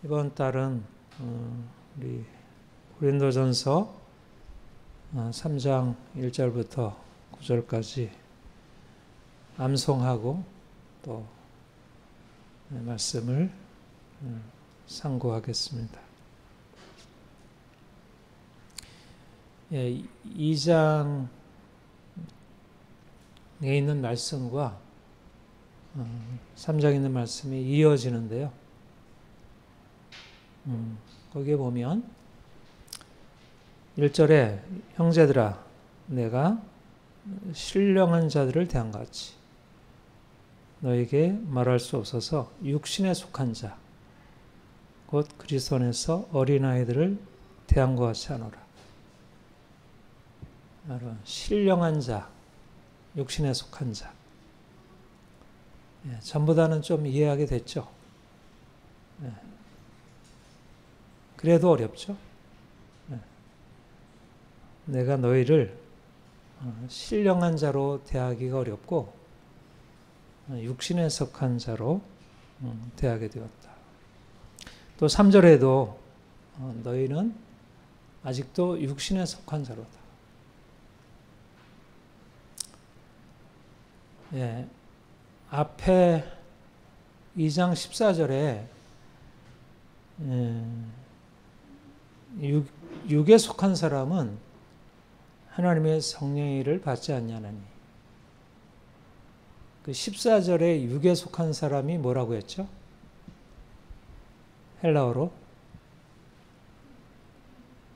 이번 달은 우리 고린도전서 3장 1절부터 9절까지 암송하고 또 말씀을 상고하겠습니다. 2장에 있는 말씀과 3장에 있는 말씀이 이어지는데요. 거기에 보면 1절에 형제들아 내가 신령한 자들을 대한 것 같이 너에게 말할 수 없어서 육신에 속한 자 곧 그리스도 안에서 어린아이들을 대한 것 같이 하노라. 신령한 자, 육신에 속한 자. 전보다는 좀 이해하게 됐죠. 그래도 어렵죠. 내가 너희를 신령한 자로 대하기가 어렵고 육신에 속한 자로 대하게 되었다. 또 3절에도 너희는 아직도 육신에 속한 자로다. 앞에 2장 14절에 육에 속한 사람은 하나님의 성령의 일을 받지 않냐느니. 그 14절에 육에 속한 사람이 뭐라고 했죠? 헬라어로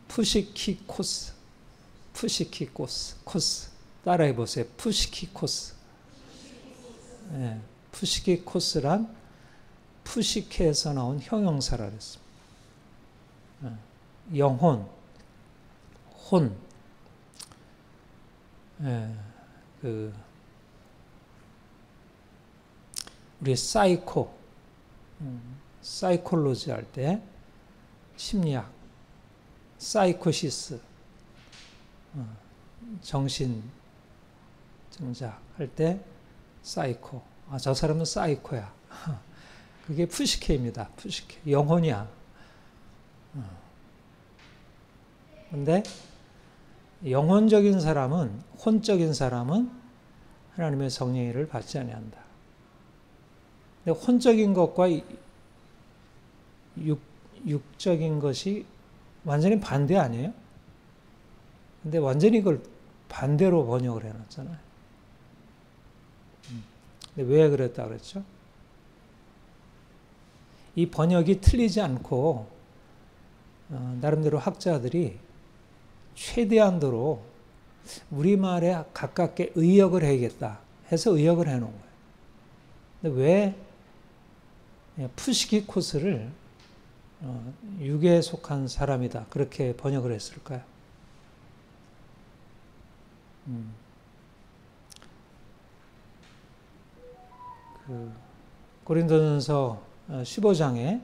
푸시키코스. 코스. 따라해 보세요. 푸시키코스. 푸시키코스란 푸시케에서 나온 형용사라 그랬습니다. 영혼, 혼, 우리 사이콜로지 할 때 심리학, 사이코시스, 정신 증작 할 때 사이코. 저 사람은 사이코야. 그게 푸시케입니다. 푸시케. 영혼이야. 근데 영혼적인 사람은, 혼적인 사람은 하나님의 성령의 일을 받지 아니한다. 근데 혼적인 것과 육적인 것이 완전히 반대 아니에요? 근데 완전히 그걸 반대로 번역을 해놨잖아요. 근데 왜 그랬다 그랬죠? 이 번역이 틀리지 않고 나름대로 학자들이 최대한도로 우리말에 가깝게 의역을 해야겠다 해서 의역을 해놓은 거예요. 근데 왜 푸시키코스를 육에 속한 사람이다 그렇게 번역을 했을까요? 고린도전서 15장에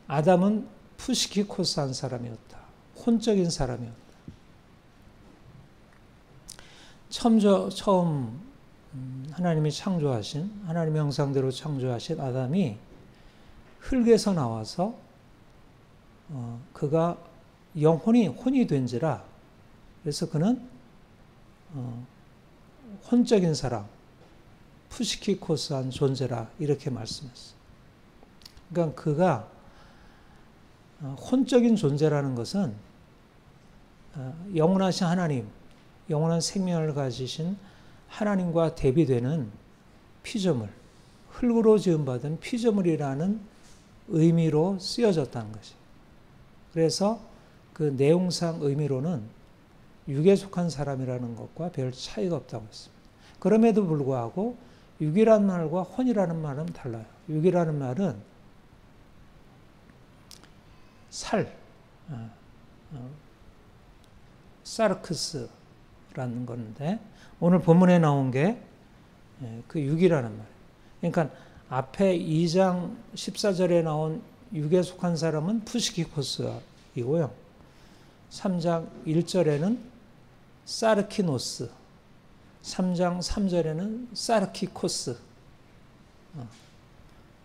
아담은 푸시키코스한 사람이었다. 혼적인 사람이었다. 처음 하나님이 창조하신, 하나님의 형상대로 창조하신 아담이 흙에서 나와서 그가 혼이 된지라 그래서 그는 혼적인 사람, 푸시키코스한 존재라 이렇게 말씀했어요. 그러니까 그가 혼적인 존재라는 것은 영원하신 하나님, 영원한 생명을 가지신 하나님과 대비되는 피조물, 흙으로 지음받은 피조물이라는 의미로 쓰여졌다는 것이. 그래서 그 내용상 의미로는 육에 속한 사람이라는 것과 별 차이가 없다고 했습니다. 그럼에도 불구하고 육이라는 말과 혼이라는 말은 달라요. 육이라는 말은 사르크스라는 건데 오늘 본문에 나온 게 그 육이라는 말이에요. 그러니까 앞에 2장 14절에 나온 육에 속한 사람은 푸시키코스이고요. 3장 1절에는 사르키노스, 3장 3절에는 사르키코스.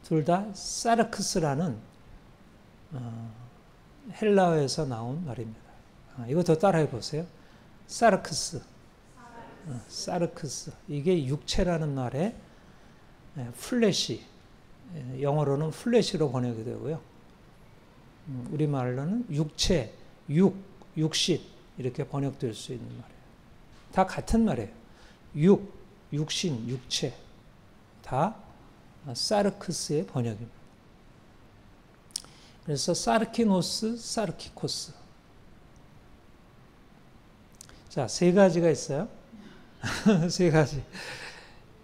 둘 다 사르크스라는 헬라어에서 나온 말입니다. 이거 더 따라해 보세요. 사르크스. 사르크스. 이게 육체라는 말에 플래시. 영어로는 플래시로 번역이 되고요. 우리말로는 육체, 육신 이렇게 번역될 수 있는 말이에요. 다 같은 말이에요. 육신, 육체 다 사르크스의 번역입니다. 그래서 사르키노스, 사르키코스. 자, 세 가지가 있어요. 세 가지.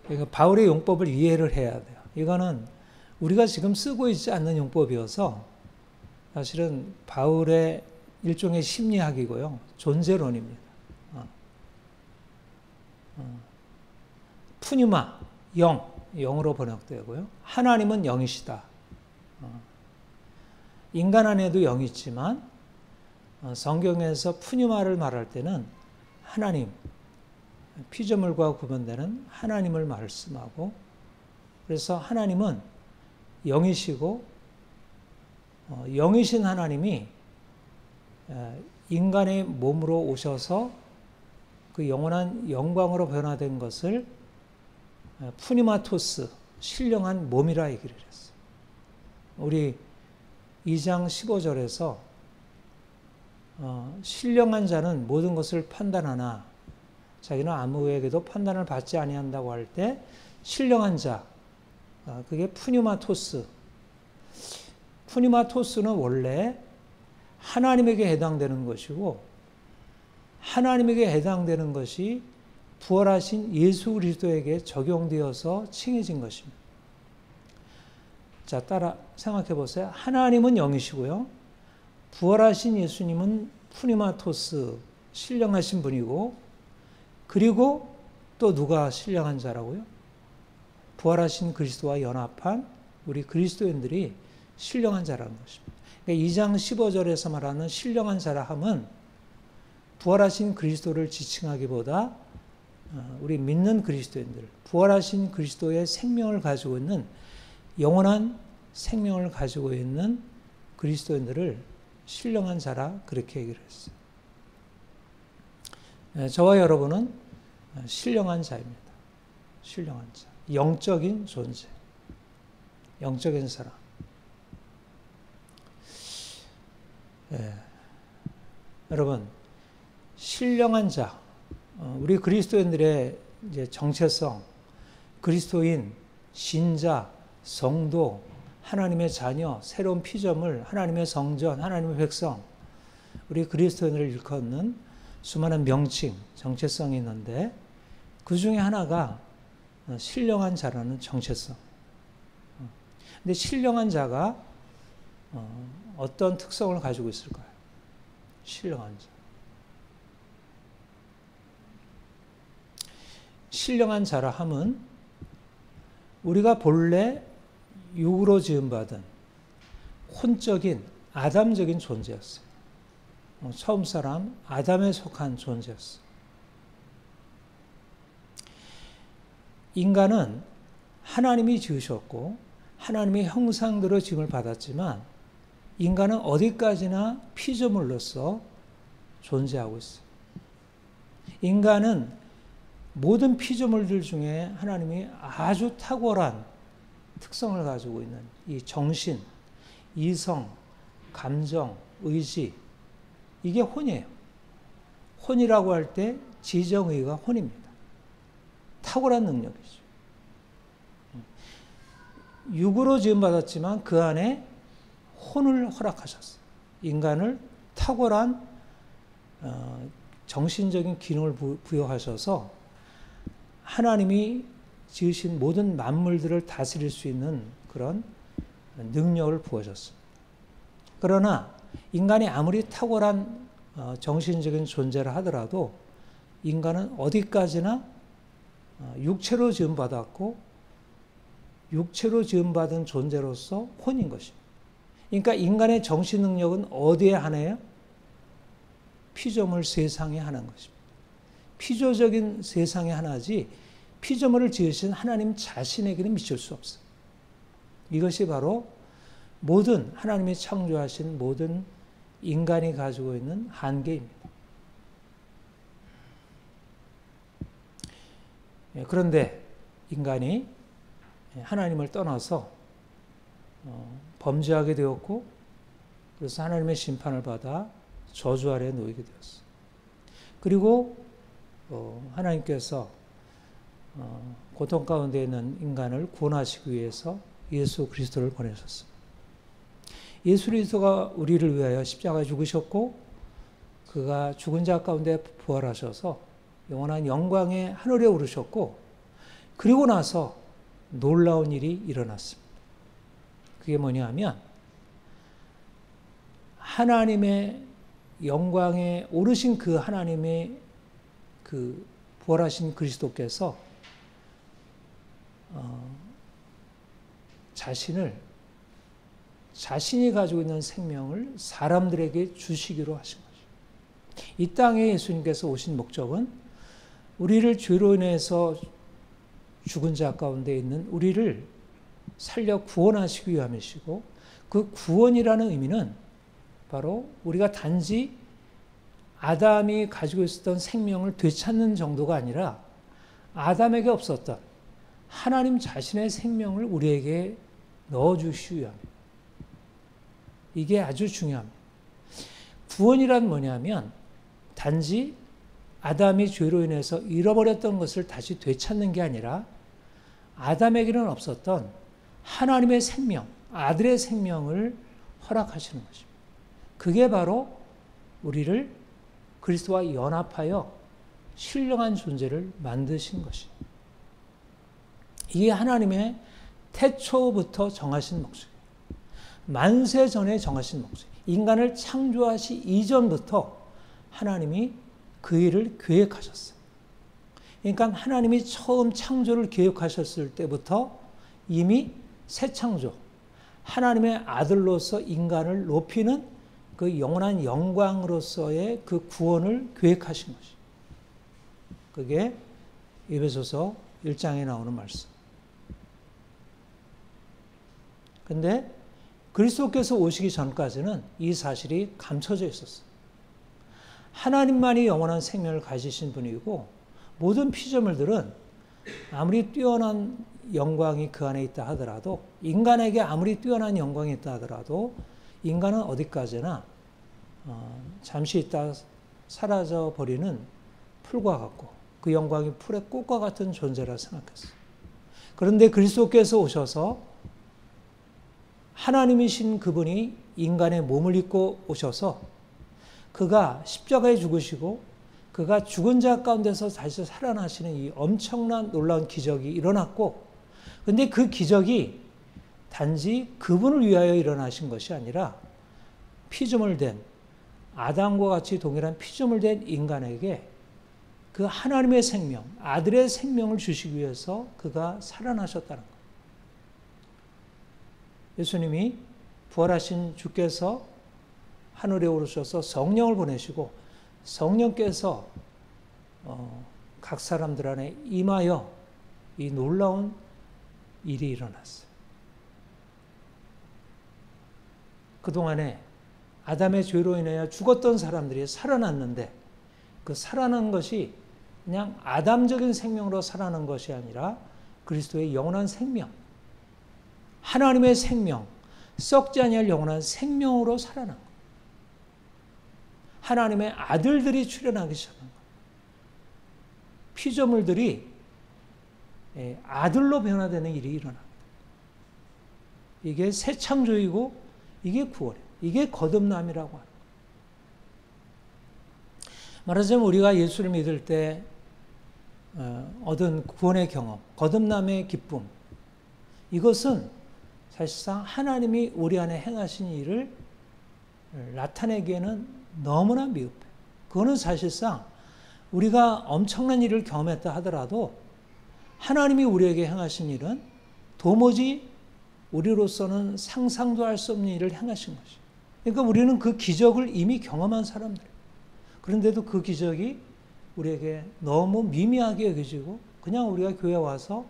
그러니까 바울의 용법을 이해를 해야 돼요. 이거는 우리가 지금 쓰고 있지 않는 용법이어서 사실은 바울의 일종의 심리학이고요. 존재론입니다. 푸뉴마, 영으로 번역되고요. 하나님은 영이시다. 인간 안에도 영이 있지만 성경에서 푸뉴마를 말할 때는 하나님, 피조물과 구분되는 하나님을 말씀하고, 그래서 하나님은 영이시고 영이신 하나님이 인간의 몸으로 오셔서 그 영원한 영광으로 변화된 것을 푸니마토스, 신령한 몸이라 얘기를 했어요. 우리 2장 15절에서 신령한 자는 모든 것을 판단하나 자기는 아무에게도 판단을 받지 아니한다고 할 때 신령한 자, 그게 푸니마토스. 푸니마토스는 원래 하나님에게 해당되는 것이고, 하나님에게 해당되는 것이 부활하신 예수 그리스도에게 적용되어서 칭해진 것입니다. 자, 따라 생각해 보세요. 하나님은 영이시고요. 부활하신 예수님은 푸니마토스, 신령하신 분이고, 그리고 또 누가 신령한 자라고요? 부활하신 그리스도와 연합한 우리 그리스도인들이 신령한 자라는 것입니다. 그러니까 2장 15절에서 말하는 신령한 자라 함은 부활하신 그리스도를 지칭하기보다 우리 믿는 그리스도인들, 부활하신 그리스도의 생명을 가지고 있는, 영원한 생명을 가지고 있는 그리스도인들을 신령한 자라 그렇게 얘기를 했어요. 저와 여러분은 신령한 자입니다. 신령한 자. 영적인 존재. 영적인 사람. 여러분, 신령한 자. 우리 그리스도인들의 이제 정체성, 그리스도인, 신자, 성도, 하나님의 자녀, 새로운 피조물, 하나님의 성전, 하나님의 백성, 우리 그리스도인들을 일컫는 수많은 명칭, 정체성이 있는데 그 중에 하나가 신령한 자라는 정체성. 근데 신령한 자가 어떤 특성을 가지고 있을까요? 신령한 자. 신령한 자라 함은 우리가 본래 육으로 지음받은 혼적인 아담적인 존재였어요. 처음 사람 아담에 속한 존재였어요. 인간은 하나님이 지으셨고 하나님의 형상대로 지음을 받았지만 인간은 어디까지나 피조물로서 존재하고 있어요. 인간은 모든 피조물들 중에 하나님이 아주 탁월한 특성을 가지고 있는 이 정신, 이성, 감정, 의지, 이게 혼이에요. 혼이라고 할 때 지정의가 혼입니다. 탁월한 능력이죠. 육으로 지음받았지만 그 안에 혼을 허락하셨어요. 인간을 탁월한 정신적인 기능을 부여하셔서 하나님이 지으신 모든 만물들을 다스릴 수 있는 그런 능력을 부어줬어요. 그러나 인간이 아무리 탁월한 정신적인 존재를 하더라도 인간은 어디까지나 육체로 지음받았고 육체로 지음받은 존재로서 혼인 것입니다. 그러니까 인간의 정신 능력은 어디에 하나예요? 피조물 세상에 하나인 것입니다. 피조적인 세상에 하나지 피조물을 지으신 하나님 자신에게는 미칠 수 없어요. 이것이 바로 모든 하나님이 창조하신 모든 인간이 가지고 있는 한계입니다. 그런데 인간이 하나님을 떠나서 범죄하게 되었고, 그래서 하나님의 심판을 받아 저주 아래 놓이게 되었어요. 그리고 하나님께서 고통 가운데 있는 인간을 구원하시기 위해서 예수 그리스도를 보내셨습니다. 예수 그리스도가 우리를 위하여 십자가에 죽으셨고, 그가 죽은 자 가운데 부활하셔서 영원한 영광의 하늘에 오르셨고, 그리고 나서 놀라운 일이 일어났습니다. 그게 뭐냐 하면, 하나님의 영광에 오르신 그 하나님의 그 부활하신 그리스도께서 자신이 가지고 있는 생명을 사람들에게 주시기로 하신 거죠. 이 땅에 예수님께서 오신 목적은 우리를 죄로 인해서 죽은 자 가운데 있는 우리를 살려 구원하시기 위함이시고, 그 구원이라는 의미는 바로 우리가 단지 아담이 가지고 있었던 생명을 되찾는 정도가 아니라 아담에게 없었던 하나님 자신의 생명을 우리에게 넣어주시기 위함입니다. 이게 아주 중요합니다. 구원이란 뭐냐면 단지 아담이 죄로 인해서 잃어버렸던 것을 다시 되찾는 게 아니라 아담에게는 없었던 하나님의 생명, 아들의 생명을 허락하시는 것입니다. 그게 바로 우리를 그리스도와 연합하여 신령한 존재를 만드신 것입니다. 이게 하나님의 태초부터 정하신 목적이에요. 만세 전에 정하신 목적. 인간을 창조하시 이전부터 하나님이 그 일을 계획하셨어요. 그러니까 하나님이 처음 창조를 계획하셨을 때부터 이미 새 창조, 하나님의 아들로서 인간을 높이는 그 영원한 영광으로서의 그 구원을 계획하신 것이죠. 그게 에베소서 1장에 나오는 말씀. 근데 그리스도께서 오시기 전까지는 이 사실이 감춰져 있었어요. 하나님만이 영원한 생명을 가지신 분이고, 모든 피조물들은 아무리 뛰어난 영광이 그 안에 있다 하더라도, 인간에게 아무리 뛰어난 영광이 있다 하더라도 인간은 어디까지나 잠시 있다 사라져 버리는 풀과 같고, 그 영광이 풀의 꽃과 같은 존재라 생각했어요. 그런데 그리스도께서 오셔서 하나님이신 그분이 인간의 몸을 입고 오셔서 그가 십자가에 죽으시고 그가 죽은 자 가운데서 다시 살아나시는 이 엄청난 놀라운 기적이 일어났고, 그런데 그 기적이 단지 그분을 위하여 일어나신 것이 아니라 피조물된 아담과 같이 동일한 피조물된 인간에게 그 하나님의 생명, 아들의 생명을 주시기 위해서 그가 살아나셨다는 것. 예수님이 부활하신 주께서 하늘에 오르셔서 성령을 보내시고 성령께서 각 사람들 안에 임하여 이 놀라운 일이 일어났어요. 그동안에 아담의 죄로 인하여 죽었던 사람들이 살아났는데, 그 살아난 것이 그냥 아담적인 생명으로 살아난 것이 아니라 그리스도의 영원한 생명, 하나님의 생명, 썩지 아니할 영원한 생명으로 살아난 것. 하나님의 아들들이 출현하기 시작한 것. 피조물들이 아들로 변화되는 일이 일어납니다. 이게 새 창조이고 이게 구원이에요. 이게 거듭남이라고 하는 거예요. 말하자면 우리가 예수를 믿을 때 얻은 구원의 경험, 거듭남의 기쁨, 이것은 사실상 하나님이 우리 안에 행하신 일을 나타내기에는 너무나 미흡해요. 그거는 사실상 우리가 엄청난 일을 경험했다 하더라도 하나님이 우리에게 행하신 일은 도무지 우리로서는 상상도 할 수 없는 일을 행하신 것이에요. 그러니까 우리는 그 기적을 이미 경험한 사람들이에요. 그런데도 그 기적이 우리에게 너무 미미하게 여겨지고 그냥 우리가 교회 와서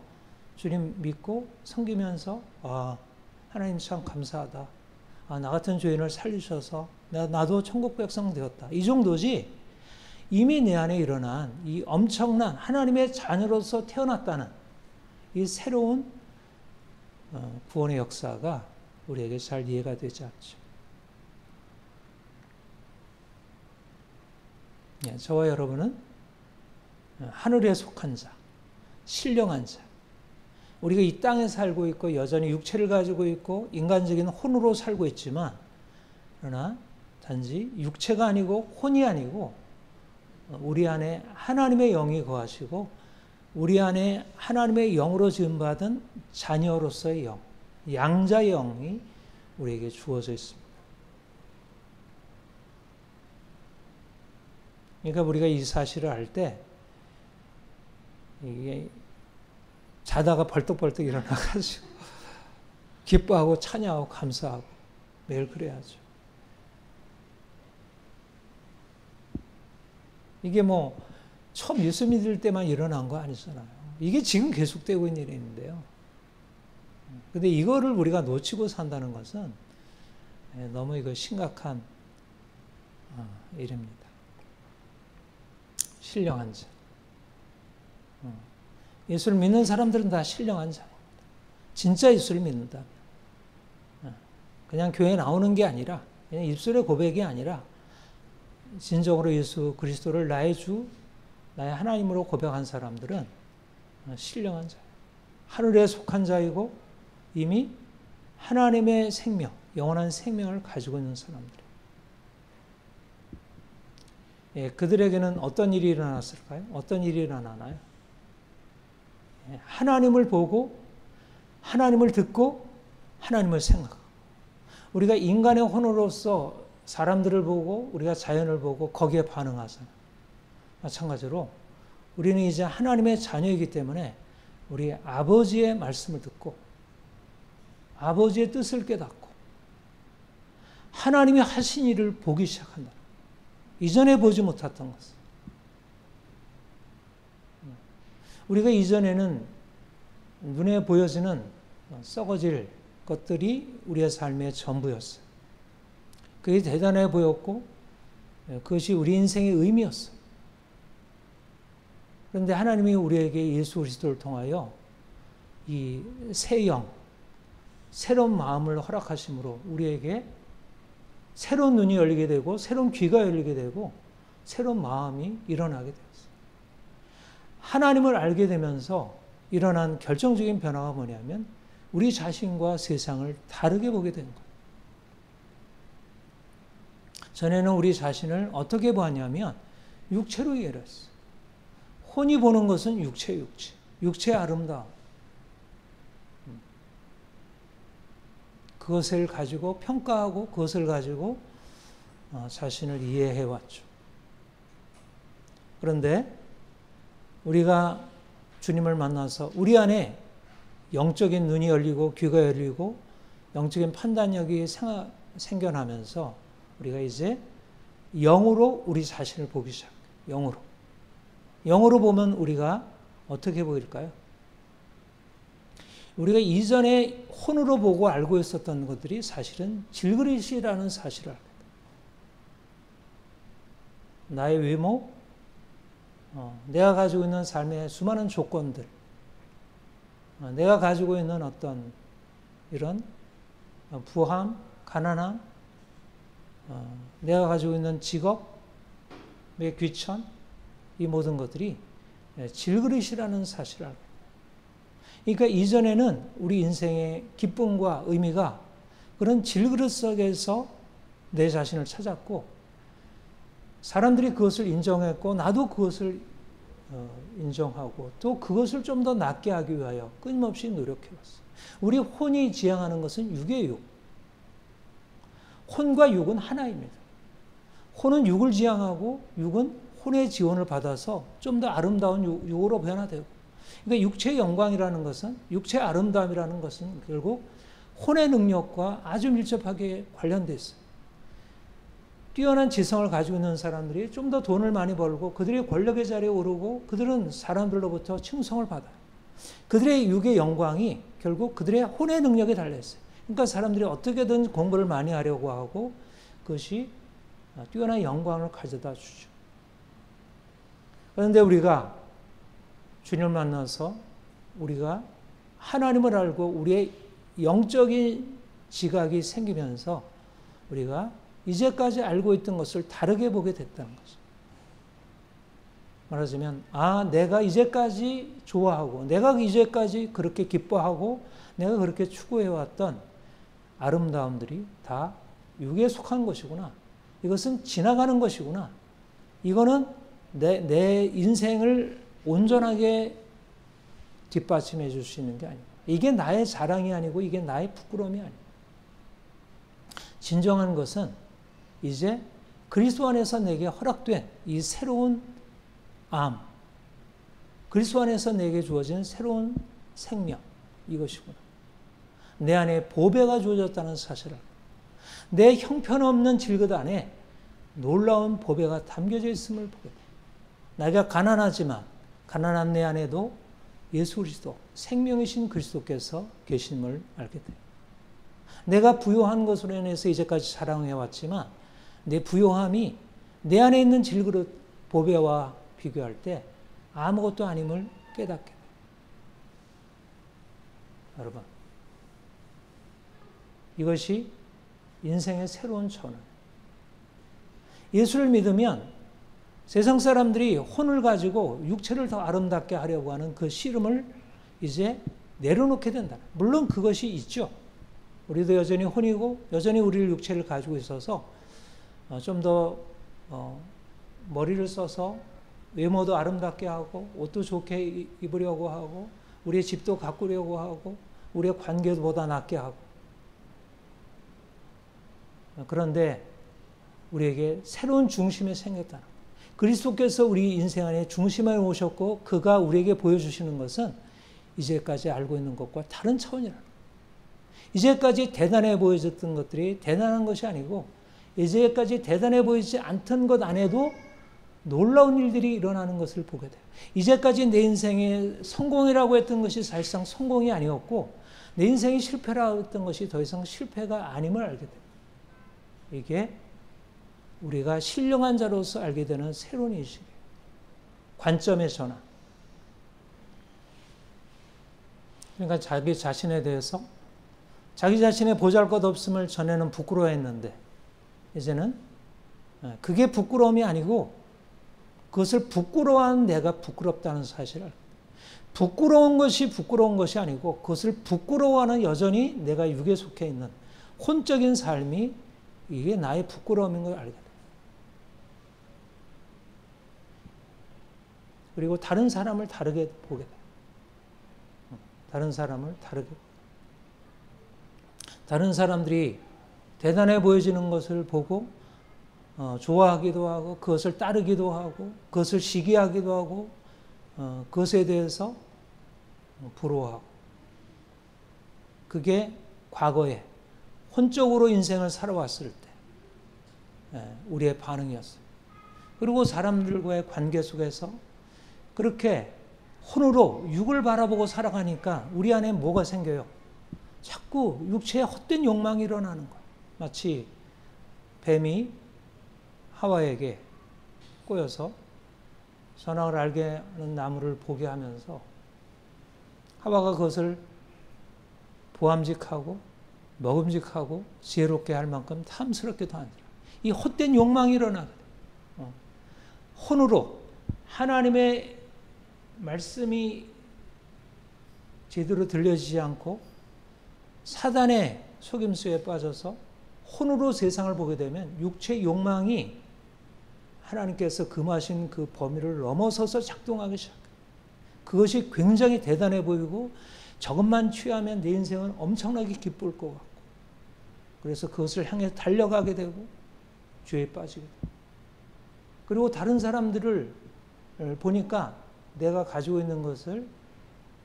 주님 믿고 섬기면서 하나님 참 감사하다. 나 같은 죄인을 살리셔서 나도 천국 백성 되었다. 이 정도지 이미 내 안에 일어난 이 엄청난 하나님의 자녀로서 태어났다는 이 새로운 구원의 역사가 우리에게 잘 이해가 되지 않죠. 저와 여러분은 하늘에 속한 자, 신령한 자, 우리가 이 땅에 살고 있고 여전히 육체를 가지고 있고 인간적인 혼으로 살고 있지만 그러나 단지 육체가 아니고 혼이 아니고 우리 안에 하나님의 영이 거하시고 우리 안에 하나님의 영으로 지음받은 자녀로서의 영, 양자의 영이 우리에게 주어져 있습니다. 그러니까 우리가 이 사실을 알 때 이게 자다가 벌떡벌떡 일어나가지고 기뻐하고 찬양하고 감사하고 매일 그래야죠. 이게 뭐 처음 예수 믿을 때만 일어난 거 아니잖아요. 이게 지금 계속되고 있는 일인데요. 근데 이거를 우리가 놓치고 산다는 것은 너무 이거 심각한 일입니다. 신령한 자. 예수를 믿는 사람들은 다 신령한 자입니다. 진짜 예수를 믿는다. 그냥 교회에 나오는 게 아니라 그냥 입술의 고백이 아니라 진정으로 예수 그리스도를 나의 주, 나의 하나님으로 고백한 사람들은 신령한 자예요. 하늘에 속한 자이고 이미 하나님의 생명, 영원한 생명을 가지고 있는 사람들. 그들에게는 어떤 일이 일어났을까요? 어떤 일이 일어나나요? 하나님을 보고 하나님을 듣고 하나님을 생각하고 우리가 인간의 혼으로서 사람들을 보고 우리가 자연을 보고 거기에 반응하잖아요. 마찬가지로 우리는 이제 하나님의 자녀이기 때문에 우리 아버지의 말씀을 듣고 아버지의 뜻을 깨닫고 하나님이 하신 일을 보기 시작한다. 이전에 보지 못했던 것을. 우리가 이전에는 눈에 보여지는 썩어질 것들이 우리의 삶의 전부였어요. 그게 대단해 보였고 그것이 우리 인생의 의미였어요. 그런데 하나님이 우리에게 예수 그리스도를 통하여 이 새 영, 새로운 마음을 허락하심으로 우리에게 새로운 눈이 열리게 되고 새로운 귀가 열리게 되고 새로운 마음이 일어나게 되었어요. 하나님을 알게 되면서 일어난 결정적인 변화가 뭐냐면 우리 자신과 세상을 다르게 보게 된 거예요. 전에는 우리 자신을 어떻게 보았냐면 육체로 이해를 했어요. 혼이 보는 것은 육체의 아름다움. 그것을 가지고 평가하고 그것을 가지고 자신을 이해해왔죠. 그런데 우리가 주님을 만나서 우리 안에 영적인 눈이 열리고 귀가 열리고 영적인 판단력이 생겨나면서 우리가 이제 영으로 우리 자신을 보기 시작해요. 영으로 보면 우리가 어떻게 보일까요? 우리가 이전에 혼으로 보고 알고 있었던 것들이 사실은 질그릇이라는 사실을 알게 돼요. 나의 외모, 내가 가지고 있는 삶의 수많은 조건들, 내가 가지고 있는 어떤 이런 부함, 가난함, 내가 가지고 있는 직업의 귀천, 이 모든 것들이 질그릇이라는 사실을 알고 있어요. 그러니까 이전에는 우리 인생의 기쁨과 의미가 그런 질그릇 속에서 내 자신을 찾았고 사람들이 그것을 인정했고 나도 그것을 인정하고 또 그것을 좀 더 낫게 하기 위하여 끊임없이 노력해왔어요. 우리 혼이 지향하는 것은 육의 육. 혼과 육은 하나입니다. 혼은 육을 지향하고 육은 혼의 지원을 받아서 좀 더 아름다운 육으로 변화되고 그러니까 육체의 영광이라는 것은 육체의 아름다움이라는 것은 결국 혼의 능력과 아주 밀접하게 관련되어 있어요. 뛰어난 지성을 가지고 있는 사람들이 좀 더 돈을 많이 벌고 그들의 권력의 자리에 오르고 그들은 사람들로부터 칭송을 받아요. 그들의 육의 영광이 결국 그들의 혼의 능력에 달려있어요. 그러니까 사람들이 어떻게든 공부를 많이 하려고 하고 그것이 뛰어난 영광을 가져다 주죠. 그런데 우리가 주님을 만나서 우리가 하나님을 알고 우리의 영적인 지각이 생기면서 우리가 이제까지 알고 있던 것을 다르게 보게 됐다는 거죠. 말하자면 내가 이제까지 좋아하고 내가 이제까지 그렇게 기뻐하고 내가 그렇게 추구해왔던 아름다움들이 다 육에 속한 것이구나. 이것은 지나가는 것이구나. 이거는 내 인생을 온전하게 뒷받침해 줄 수 있는 게 아니고 이게 나의 자랑이 아니고 이게 나의 부끄러움이 아니고 진정한 것은 이제 그리스도 안에서 내게 허락된 이 새로운 암, 그리스도 안에서 내게 주어진 새로운 생명, 이것이구나. 내 안에 보배가 주어졌다는 사실을, 내 형편없는 질것 안에 놀라운 보배가 담겨져 있음을 보게 돼. 내가 가난하지만 가난한 내 안에도 예수 그리스도, 생명이신 그리스도께서 계심을 알게 돼. 내가 부요한 것으로 인해서 이제까지 자랑해왔지만 내 부요함이 내 안에 있는 질그릇 보배와 비교할 때 아무것도 아님을 깨닫게 돼. 여러분, 이것이 인생의 새로운 전환. 예수를 믿으면 세상 사람들이 혼을 가지고 육체를 더 아름답게 하려고 하는 그 씨름을 이제 내려놓게 된다. 물론 그것이 있죠. 우리도 여전히 혼이고 여전히 우리를 육체를 가지고 있어서 좀 더 머리를 써서 외모도 아름답게 하고 옷도 좋게 입으려고 하고 우리의 집도 가꾸려고 하고 우리의 관계도 보다 낫게 하고 그런데 우리에게 새로운 중심이 생겼다는 거예요. 그리스도께서 우리 인생 안에 중심에 오셨고 그가 우리에게 보여주시는 것은 이제까지 알고 있는 것과 다른 차원이라는 거예요. 이제까지 대단해 보여졌던 것들이 대단한 것이 아니고 이제까지 대단해 보이지 않던 것 안에도 놀라운 일들이 일어나는 것을 보게 돼요. 이제까지 내 인생의 성공이라고 했던 것이 사실상 성공이 아니었고 내 인생이 실패라고 했던 것이 더 이상 실패가 아님을 알게 돼요. 이게 우리가 신령한 자로서 알게 되는 새로운 인식이에요. 관점의 전환. 그러니까 자기 자신에 대해서 자기 자신의 보잘것없음을 전에는 부끄러워했는데 이제는 그게 부끄러움이 아니고 그것을 부끄러워한 내가 부끄럽다는 사실을 부끄러운 것이 부끄러운 것이 아니고 그것을 부끄러워하는 여전히 내가 육에 속해 있는 혼적인 삶이 이게 나의 부끄러움인 걸 알게 돼요. 그리고 다른 사람을 다르게 보게 돼요. 다른 사람을 다르게. 다른 사람들이 대단해 보여지는 것을 보고 좋아하기도 하고 그것을 따르기도 하고 그것을 시기하기도 하고 그것에 대해서 부러워하고 그게 과거에 혼적으로 인생을 살아왔을 때 우리의 반응이었어요. 그리고 사람들과의 관계 속에서 그렇게 혼으로 육을 바라보고 살아가니까 우리 안에 뭐가 생겨요? 자꾸 육체의 헛된 욕망이 일어나는 거예요. 마치 뱀이 하와에게 꼬여서 선악을 알게 하는 나무를 보게 하면서 하와가 그것을 보암직하고 먹음직하고 지혜롭게 할 만큼 탐스럽게도 하니라. 이 헛된 욕망이 일어나거든요. 혼으로 하나님의 말씀이 제대로 들려지지 않고 사단의 속임수에 빠져서 혼으로 세상을 보게 되면 육체의 욕망이 하나님께서 금하신 그 범위를 넘어서서 작동하기 시작해요. 그것이 굉장히 대단해 보이고 저것만 취하면 내 인생은 엄청나게 기쁠 것 같고 그래서 그것을 향해 달려가게 되고 죄에 빠지게 돼요. 그리고 다른 사람들을 보니까 내가 가지고 있는 것을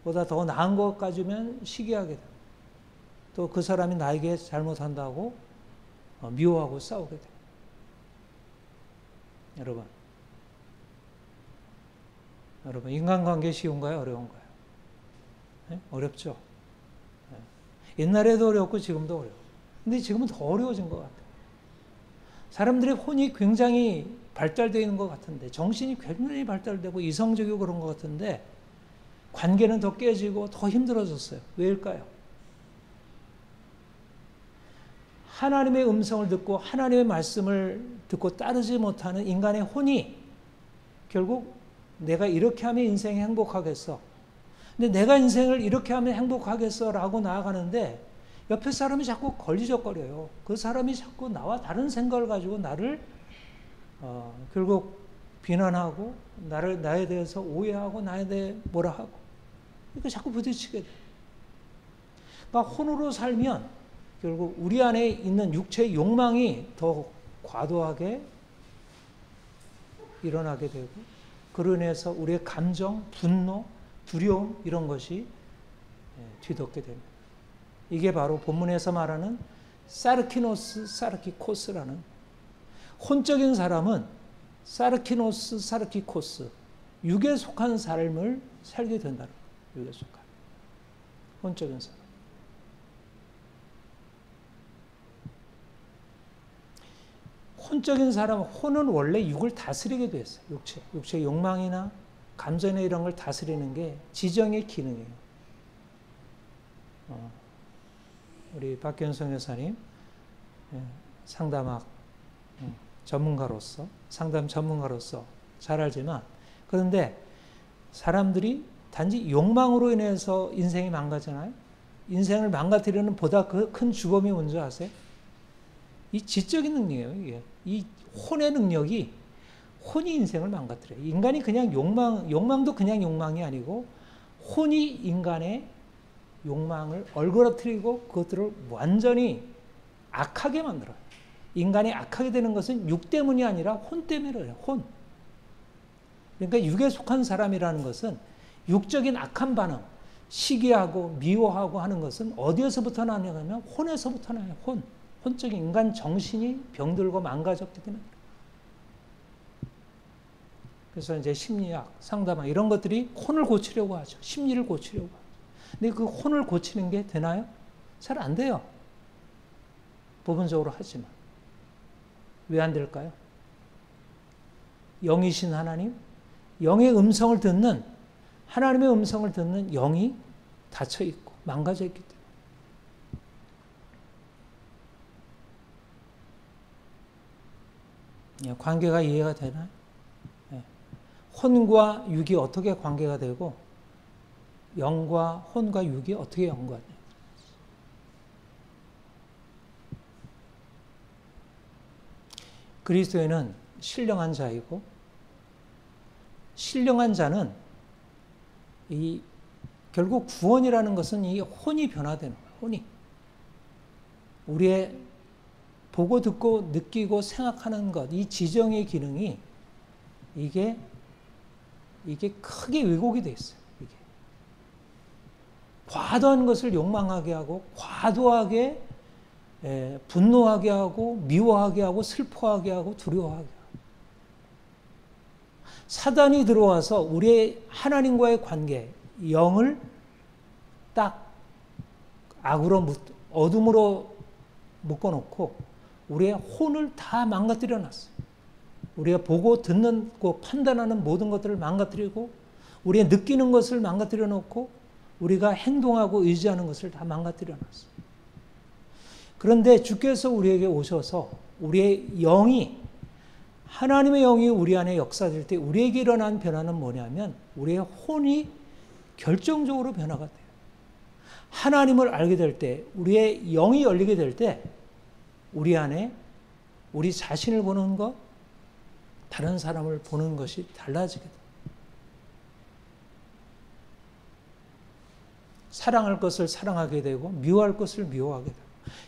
보다 더 나은 것 가지면 시기하게 돼요. 또 그 사람이 나에게 잘못한다고 미워하고 싸우게 돼요. 여러분 인간관계 쉬운가요? 어려운가요? 네? 어렵죠. 네. 옛날에도 어려웠고 지금도 어려워. 근데 지금은 더 어려워진 것 같아요. 사람들의 혼이 굉장히 발달되어 있는 것 같은데, 정신이 굉장히 발달되고 이성적이고 그런 것 같은데, 관계는 더 깨지고 더 힘들어졌어요. 왜일까요? 하나님의 음성을 듣고 하나님의 말씀을 듣고 따르지 못하는 인간의 혼이 결국 내가 이렇게 하면 인생이 행복하겠어. 근데 내가 인생을 이렇게 하면 행복하겠어 라고 나아가는데 옆에 사람이 자꾸 걸리적거려요. 그 사람이 자꾸 나와 다른 생각을 가지고 나를 결국 비난하고 나에 대해서 오해하고 나에 대해 뭐라 하고 그러니까 자꾸 부딪히게 돼요. 그러니까 혼으로 살면 결국 우리 안에 있는 육체의 욕망이 더 과도하게 일어나게 되고 그로 인해서 우리의 감정, 분노, 두려움 이런 것이 뒤덮게 됩니다. 이게 바로 본문에서 말하는 사르키노스, 사르키코스라는 혼적인 사람은 사르키노스, 사르키코스 육에 속한 삶을 살게 된다는 거예요. 육에 속한 혼적인 사람. 혼적인 사람, 혼은 원래 육을 다스리게 돼 있어요. 육체의 욕망이나 감정이나 이런 걸 다스리는 게 지정의 기능이에요. 우리 박견성 여사님 상담학 전문가로서 상담 전문가로서 잘 알지만 그런데 사람들이 단지 욕망으로 인해서 인생이 망가지나요? 인생을 망가뜨리는 보다 큰 주범이 뭔지 아세요? 이 지적인 능력이에요. 이게. 이 혼의 능력이 혼이 인생을 망가뜨려요. 인간이 그냥 욕망도 그냥 욕망이 아니고 혼이 인간의 욕망을 얼그러뜨리고 그것들을 완전히 악하게 만들어요. 인간이 악하게 되는 것은 육 때문이 아니라 혼 때문이에요. 혼. 그러니까 육에 속한 사람이라는 것은 육적인 악한 반응, 시기하고 미워하고 하는 것은 어디에서부터 나냐면 혼에서부터 나요. 혼적인 인간 정신이 병들고 망가졌기 때문에. 그래서 이제 심리학, 상담학 이런 것들이 혼을 고치려고 하죠. 심리를 고치려고 하죠. 근데 그 혼을 고치는 게 되나요? 잘 안 돼요. 부분적으로 하지만. 왜 안 될까요? 영이신 하나님, 영의 음성을 듣는, 하나님의 음성을 듣는 영이 닫혀 있고 망가져 있기 때문에. 관계가 이해가 되나요? 혼과 육이 어떻게 관계가 되고 영과 혼과 육이 어떻게 연관돼요? 그리스도인은 신령한 자이고 신령한 자는 결국 구원이라는 것은 이 혼이 변화되는 거예요. 혼이. 우리의 보고 듣고 느끼고 생각하는 것, 이 지정의 기능이 이게 크게 왜곡이 돼 있어요. 과도한 것을 욕망하게 하고 과도하게 분노하게 하고 미워하게 하고 슬퍼하게 하고 두려워하게 하고 사단이 들어와서 우리의 하나님과의 관계 영을 딱 악으로 어둠으로 묶어놓고 우리의 혼을 다 망가뜨려 놨어요. 우리가 보고 듣는 거 판단하는 모든 것들을 망가뜨리고 우리가 느끼는 것을 망가뜨려 놓고 우리가 행동하고 의지하는 것을 다 망가뜨려 놨어요. 그런데 주께서 우리에게 오셔서 우리의 영이 하나님의 영이 우리 안에 역사될 때 우리에게 일어난 변화는 뭐냐면 우리의 혼이 결정적으로 변화가 돼요. 하나님을 알게 될 때 우리의 영이 열리게 될 때 우리 안에 우리 자신을 보는 것 다른 사람을 보는 것이 달라지게 돼요. 사랑할 것을 사랑하게 되고 미워할 것을 미워하게 되고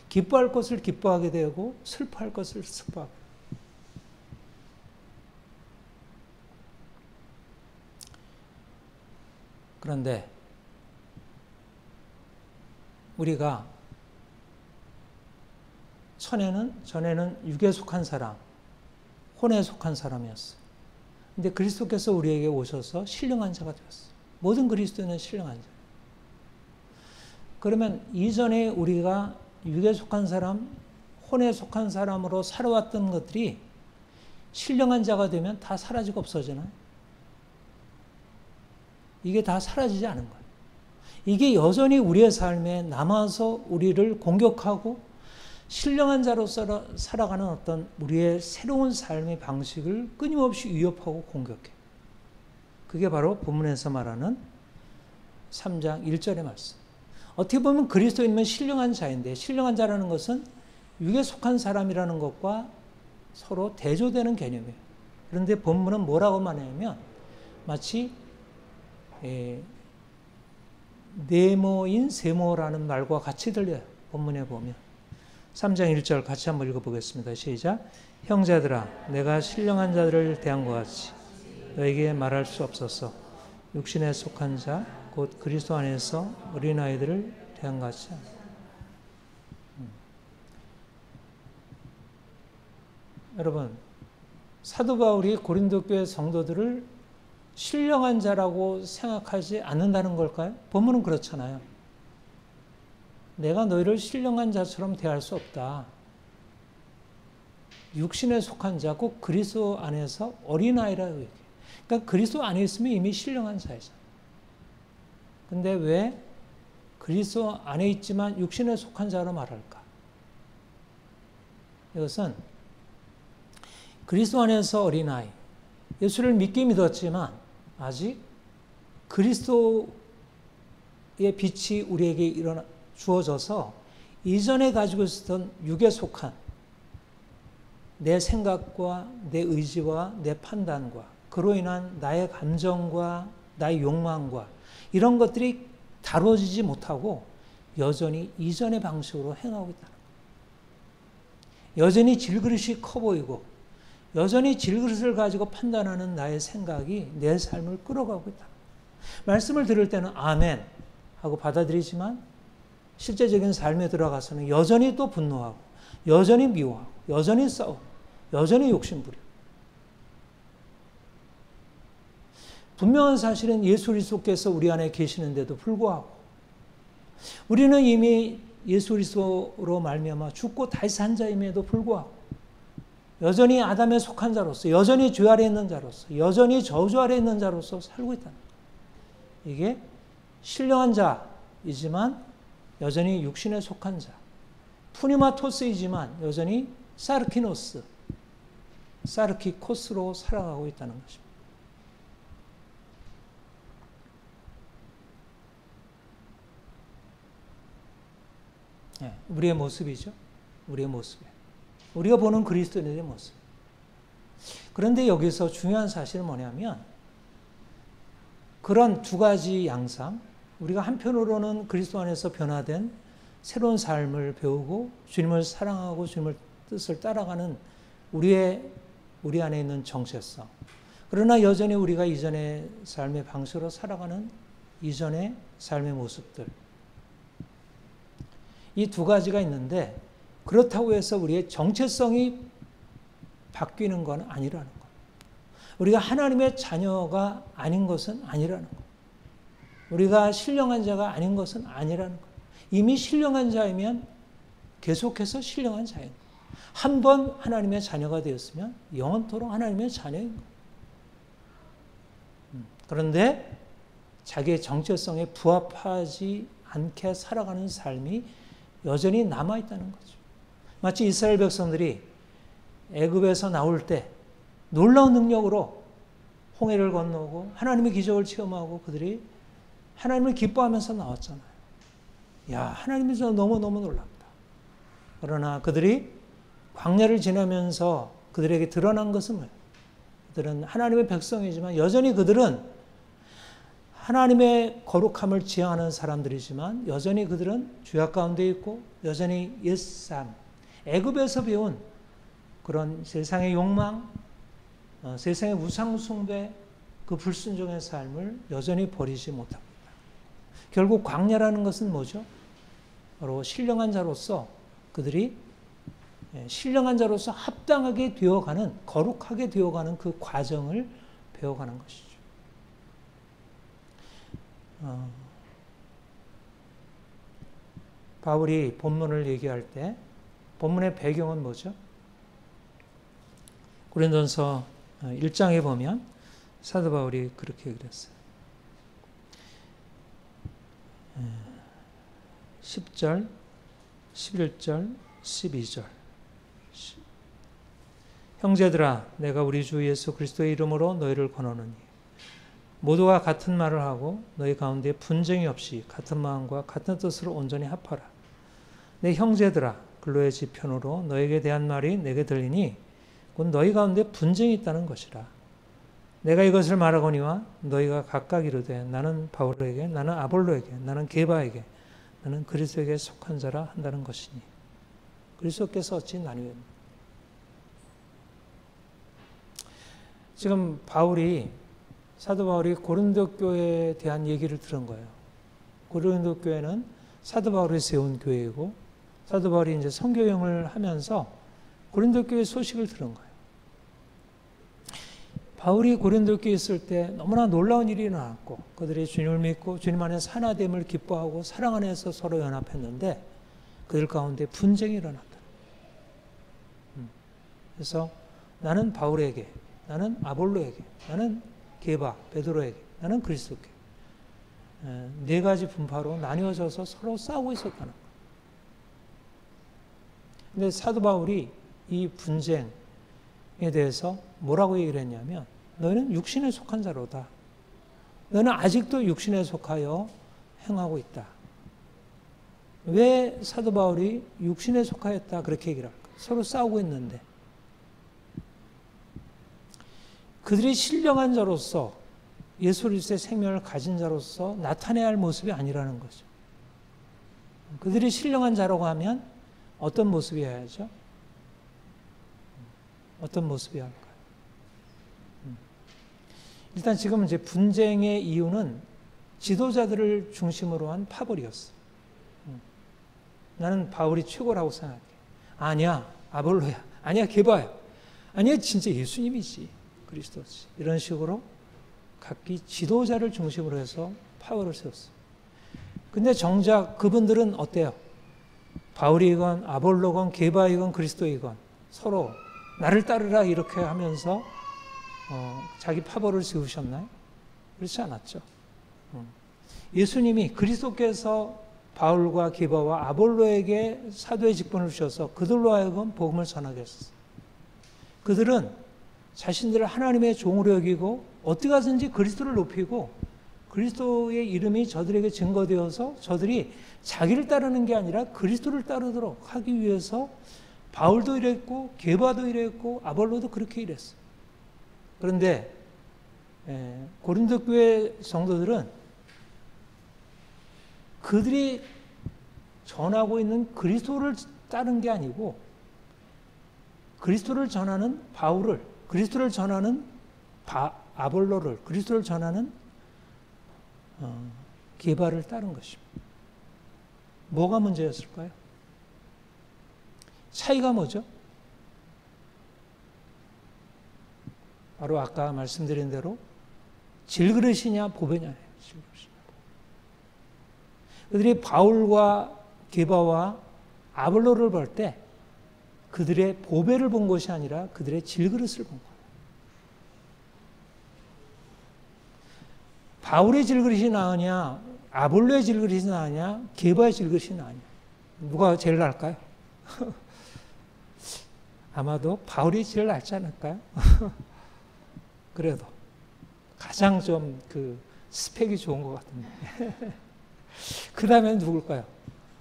기뻐할 것을 기뻐하게 되고 슬퍼할 것을 슬퍼하게 되고 그런데 우리가 전에는 육에 속한 사람, 혼에 속한 사람이었어요. 근데 그리스도께서 우리에게 오셔서 신령한 자가 되었어요. 모든 그리스도인은 신령한 자. 그러면 이전에 우리가 육에 속한 사람, 혼에 속한 사람으로 살아왔던 것들이 신령한 자가 되면 다 사라지고 없어지나요? 이게 다 사라지지 않은 거예요. 이게 여전히 우리의 삶에 남아서 우리를 공격하고 신령한 자로서 살아가는 어떤 우리의 새로운 삶의 방식을 끊임없이 위협하고 공격해. 그게 바로 본문에서 말하는 3장 1절의 말씀. 어떻게 보면 그리스도인은 신령한 자인데, 신령한 자라는 것은 육에 속한 사람이라는 것과 서로 대조되는 개념이에요. 그런데 본문은 뭐라고 말하냐면 마치 네모인 세모라는 말과 같이 들려요. 본문에 보면 3장 1절 같이 한번 읽어보겠습니다. 시작. 형제들아, 내가 신령한 자들을 대한 것 같이 너에게 말할 수 없었어. 육신에 속한 자, 곧 그리스도 안에서 어린아이들을 대한 것 같이. 여러분, 사도 바울이 고린도 교회 성도들을 신령한 자라고 생각하지 않는다는 걸까요? 본문은 그렇잖아요. 내가 너희를 신령한 자처럼 대할 수 없다. 육신에 속한 자, 꼭 그리스도 안에서 어린아이라고 얘기해요. 그러니까 그리스도 안에 있으면 이미 신령한 자이잖아요. 근데 왜 그리스도 안에 있지만 육신에 속한 자로 말할까? 이것은 그리스도 안에서 어린아이, 예수를 믿긴 믿었지만 아직 그리스도의 빛이 우리에게 주어져서 이전에 가지고 있었던 육에 속한 내 생각과 내 의지와 내 판단과 그로 인한 나의 감정과 나의 욕망과 이런 것들이 다뤄지지 못하고 여전히 이전의 방식으로 행하고 있다는 거예요. 여전히 질그릇이 커 보이고 여전히 질그릇을 가지고 판단하는 나의 생각이 내 삶을 끌어가고 있다. 말씀을 들을 때는 아멘 하고 받아들이지만 실제적인 삶에 들어가서는 여전히 또 분노하고 여전히 미워하고 여전히 싸우고 여전히 욕심부리고. 분명한 사실은 예수 그리스도께서 우리 안에 계시는데도 불구하고 우리는 이미 예수 그리스도로 말미암아 죽고 다시 산 자임에도 불구하고 여전히 아담에 속한 자로서, 여전히 죄 아래 있는 자로서, 여전히 저주 아래 있는 자로서 살고 있다는 거예요. 이게 신령한 자이지만 여전히 육신에 속한 자, 푸니마토스이지만 여전히 사르키노스, 사르키코스로 살아가고 있다는 것입니다. 네, 우리의 모습이죠. 우리의 모습이에요. 우리가 보는 그리스도인의 모습. 그런데 여기서 중요한 사실은 뭐냐면 그런 두 가지 양상, 우리가 한편으로는 그리스도 안에서 변화된 새로운 삶을 배우고 주님을 사랑하고 주님의 뜻을 따라가는 우리 안에 있는 정체성. 그러나 여전히 우리가 이전의 삶의 방식으로 살아가는 이전의 삶의 모습들. 이 두 가지가 있는데 그렇다고 해서 우리의 정체성이 바뀌는 건 아니라는 것. 우리가 하나님의 자녀가 아닌 것은 아니라는 것. 우리가 신령한 자가 아닌 것은 아니라는 것. 이미 신령한 자이면 계속해서 신령한 자인 것. 한 번 하나님의 자녀가 되었으면 영원토록 하나님의 자녀인 것. 그런데 자기의 정체성에 부합하지 않게 살아가는 삶이 여전히 남아있다는 거죠. 마치 이스라엘 백성들이 애굽에서 나올 때 놀라운 능력으로 홍해를 건너고 하나님의 기적을 체험하고 그들이 하나님을 기뻐하면서 나왔잖아요. 야, 하나님이 저 너무너무 놀랍다. 그러나 그들이 광야를 지나면서 그들에게 드러난 것은 뭐예요? 그들은 하나님의 백성이지만 여전히 그들은 하나님의 거룩함을 지향하는 사람들이지만 여전히 그들은 죄악 가운데 있고 여전히 옛삶, 애굽에서 배운 그런 세상의 욕망, 세상의 우상 숭배, 그 불순종의 삶을 여전히 버리지 못합니다. 결국 광야라는 것은 뭐죠? 바로 신령한 자로서 그들이 신령한 자로서 합당하게 되어가는, 거룩하게 되어가는 그 과정을 배워가는 것이죠. 바울이 본문을 얘기할 때 본문의 배경은 뭐죠? 고린도전서 1장에 보면 사도 바울이 그렇게 그랬어요. 10절, 11절, 12절. 형제들아, 내가 우리 주 예수 그리스도의 이름으로 너희를 권하노니 모두가 같은 말을 하고 너희 가운데 분쟁이 없이 같은 마음과 같은 뜻으로 온전히 합하라. 내 형제들아, 근로의 지편으로 너에게 대한 말이 내게 들리니 곧 너희 가운데 분쟁이 있다는 것이라. 내가 이것을 말하거니와 너희가 각각 이르되 나는 바울에게, 나는 아볼로에게, 나는 게바에게, 나는 그리스도에게 속한 자라 한다는 것이니 그리스도께서 어찌 나뉘었느냐. 지금 사도 바울이 고린도 교회에 대한 얘기를 들은 거예요. 고린도 교회는 사도 바울이 세운 교회이고 사도 바울이 이제 선교여행을 하면서 고린도 교회 소식을 들은 거예요. 바울이 고린도 교회에 있을 때 너무나 놀라운 일이 일어났고 그들이 주님을 믿고 주님 안에서 하나됨을 기뻐하고 사랑 안에서 서로 연합했는데 그들 가운데 분쟁이 일어났다. 그래서 나는 바울에게, 나는 아볼로에게, 나는 게바, 베드로에게, 나는 그리스도께 네 가지 분파로 나뉘어져서 서로 싸우고 있었다는 거예요. 근데 사도 바울이 이 분쟁에 대해서 뭐라고 얘기를 했냐면 너희는 육신에 속한 자로다. 너는 아직도 육신에 속하여 행하고 있다. 왜 사도 바울이 육신에 속하였다 그렇게 얘기를 할까? 서로 싸우고 있는데 그들이 신령한 자로서 예수 그리스도의 생명을 가진 자로서 나타내야 할 모습이 아니라는 거죠. 그들이 신령한 자라고 하면 어떤 모습이어야죠? 어떤 모습이어야 할까요? 일단 지금 이제 분쟁의 이유는 지도자들을 중심으로 한 파벌이었어. 나는 바울이 최고라고 생각해. 아니야, 아볼로야. 아니야, 게바야. 아니야, 진짜 예수님이지. 그리스도지. 이런 식으로 각기 지도자를 중심으로 해서 파벌을 세웠어. 근데 정작 그분들은 어때요? 바울이건 아볼로건 게바이건 그리스도이건 서로 나를 따르라 이렇게 하면서 자기 파벌을 세우셨나요? 그렇지 않았죠. 예수님이 그리스도께서 바울과 게바와 아볼로에게 사도의 직분을 주셔서 그들로 하여금 복음을 전하게 했었어요. 그들은 자신들을 하나님의 종으로 여기고 어떻게 하든지 그리스도를 높이고 그리스도의 이름이 저들에게 증거되어서 저들이 자기를 따르는 게 아니라 그리스도를 따르도록 하기 위해서 바울도 이랬고 게바도 이랬고 아볼로도 그렇게 일했어요. 그런데 고린도 교회 성도들은 그들이 전하고 있는 그리스도를 따른 게 아니고 그리스도를 전하는 바울을, 그리스도를 전하는 아볼로를, 그리스도를 전하는 게바를 따른 것입니다. 뭐가 문제였을까요? 차이가 뭐죠? 바로 아까 말씀드린 대로 질그릇이냐 보배냐예요. 그들이 바울과 게바와 아볼로를 볼 때 그들의 보배를 본 것이 아니라 그들의 질그릇을 본 거예요. 바울의 질그릇이 나으냐, 아볼로의 질그릇이 나으냐, 게바의 질그릇이 나으냐. 누가 제일 나을까요? 아마도 바울이 제일 낫지 않을까요? 그래도 가장 좀 스펙이 좋은 것 같은데. 그 다음에 누굴까요?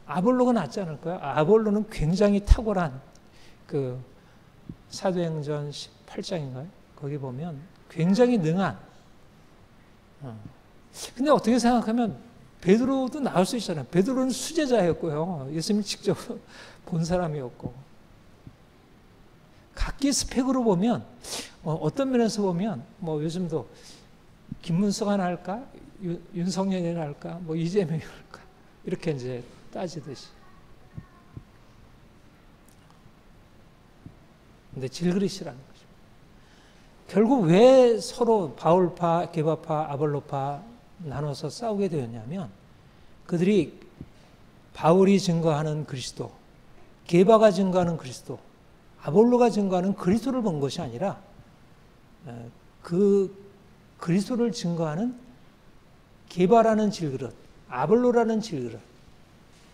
아볼로가 낫지 않을까요? 아볼로는 굉장히 탁월한 사도행전 18장인가요? 거기 보면 굉장히 능한. 근데 어떻게 생각하면 베드로도 나올 수 있잖아요. 베드로는 수제자였고요. 예수님 직접 본 사람이었고. 각기 스펙으로 보면 어떤 면에서 보면 요즘도 김문수가 하나 할까? 윤석열이 하나 할까? 이재명이 할까? 이렇게 이제 따지듯이. 근데 질그릇이라는 거죠. 결국 왜 서로 바울파, 게바파, 아볼로파 나눠서 싸우게 되었냐면 그들이 바울이 증거하는 그리스도, 게바가 증거하는 그리스도, 아볼로가 증거하는 그리스도를 본 것이 아니라 그 그리스도를 증거하는 게바라는 질그릇, 아볼로라는 질그릇,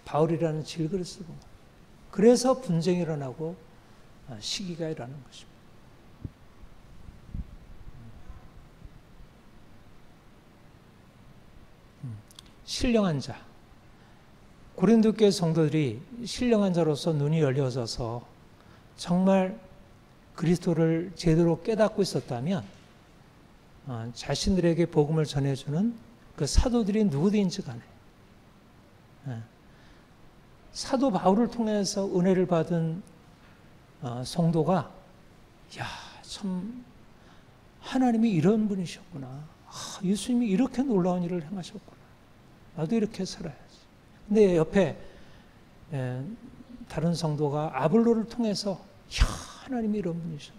바울이라는 질그릇을 본 거예요. 그래서 분쟁이 일어나고 시기가 일어나는 것입니다. 신령한 자, 고린도 교회 성도들이 신령한 자로서 눈이 열려져서 정말 그리스도를 제대로 깨닫고 있었다면 자신들에게 복음을 전해주는 그 사도들이 누구든지 간에 사도 바울을 통해서 은혜를 받은 성도가 야, 참 하나님이 이런 분이셨구나. 예수님이 이렇게 놀라운 일을 행하셨구나. 나도 이렇게 살아야지. 근데 옆에 다른 성도가 아볼로를 통해서 야, 하나님이 이런 분이셨네.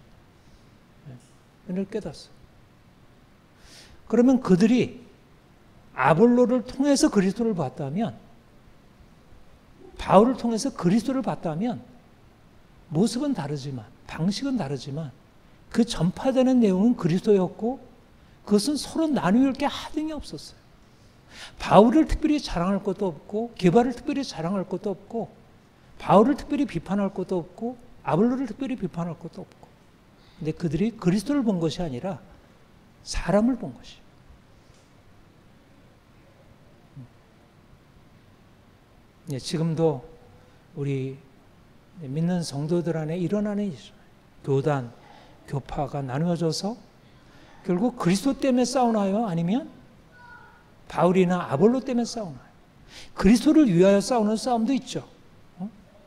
은혜를 깨닫어. 그러면 그들이 아볼로를 통해서 그리스도를 봤다면, 바울을 통해서 그리스도를 봤다면 모습은 다르지만, 방식은 다르지만 그 전파되는 내용은 그리스도였고 그것은 서로 나누일 게 하등이 없었어요. 바울을 특별히 자랑할 것도 없고 게바를 특별히 자랑할 것도 없고 바울을 특별히 비판할 것도 없고 아볼로를 특별히 비판할 것도 없고, 근데 그들이 그리스도를 본 것이 아니라 사람을 본 것이에요. 지금도 우리 믿는 성도들 안에 일어나는 일이죠. 교단, 교파가 나누어져서 결국 그리스도 때문에 싸우나요? 아니면 바울이나 아볼로 때문에 싸우나요? 그리스도를 위하여 싸우는 싸움도 있죠.